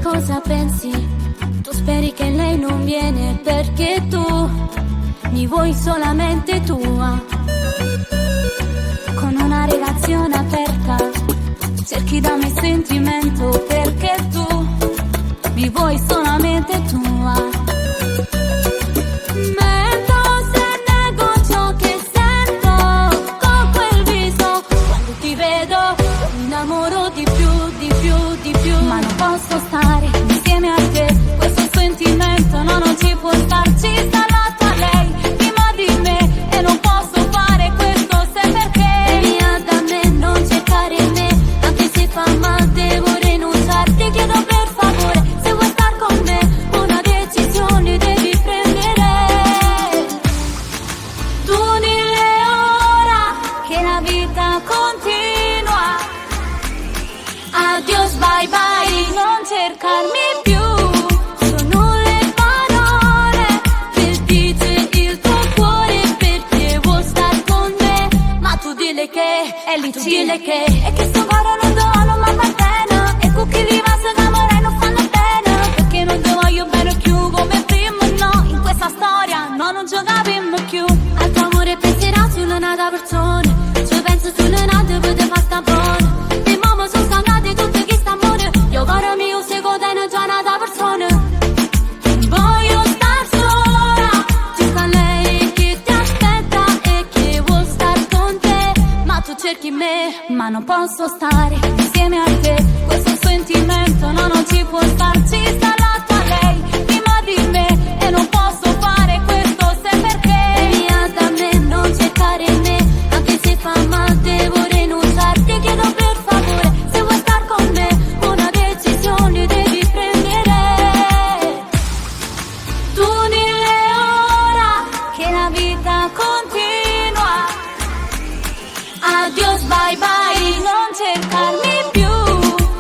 cosa pensi? Tu speri che lei non viene perché tu mi vuoi solamente tua. Con una relazione aperta cerchi da me sentimento perché tu mi vuoi solamente tua. Mento se nego ciò che sento con quel viso. Quando ti vedo mi innamoro di più, di più, di più. Ma non posso stare insieme a te, questo sentimento no, non ci può starci. Sta lato a lei prima di me e non posso fare questo se perché via da me, non cercare me, anche se fa male devo rinunciare. Ti chiedo per favore, se vuoi star con me una decisione devi prendere. Tu dille ora che la vita continua. Adios, bye bye, non cercarmi più. Sono le parole che dice il tuo cuore perché vuoi star con me. Ma tu dille che è lì, tu dille che è che sto cuore non do, ma va bene. E con chi li va se amore non fanno bene. Perché non ti voglio bene più come prima, no. In questa storia no, non giocavamo più. Al tuo amore penserà su un'altra persona. Ci penso su un'altra per te fa sta buona. E mamma sono stancate tutte che sta amore. Io cuore mio se godeno già un'altra persona. Voglio star sola, ci sta lei che ti aspetta e che vuol star con te. Ma tu cerchi me, ma non posso stare insieme a te. Questo sentimento no, non ci può starci. Sta lato a lei prima di me e non posso fare questo se perché via da me, non cercare me, anche se fa male devo rinunciare. Ti chiedo per favore, se vuoi star con me una decisione devi prendere. Tu dille ora che la vita continua. Adios, bye bye, non cercarmi più.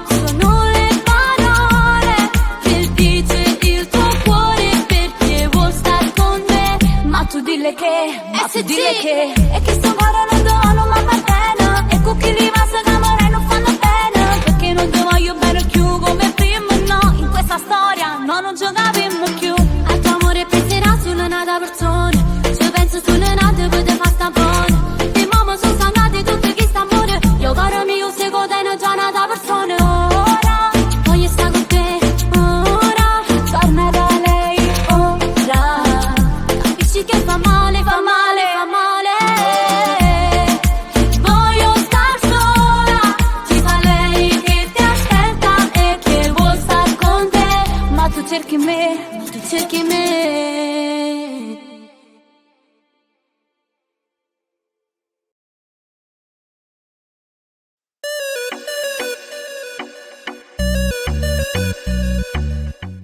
Sono le parole che dice il tuo cuore perché vuoi star con me. Ma tu dille che, ma tu dille che è che sto cuore non do, ma va bene. E con chi li va se amore non fanno bene. Perché non ti voglio bene più come prima, no. In questa storia no, non giocavamo più. Al tuo amore penserà su un'altra persona. Ci penso su un'altra per te fa sta buona. E mamma sono stancate tutte che sta amore. Io cuore mio se godeno già un'altra persona. Ora voglio stare con te, ora torna da lei, ora. Capisci che fa male, fa male, fa male. Voglio star sola, ci sta lei che ti aspetta e che vuol star con te. Ma tu cerchi me, ma tu cerchi me.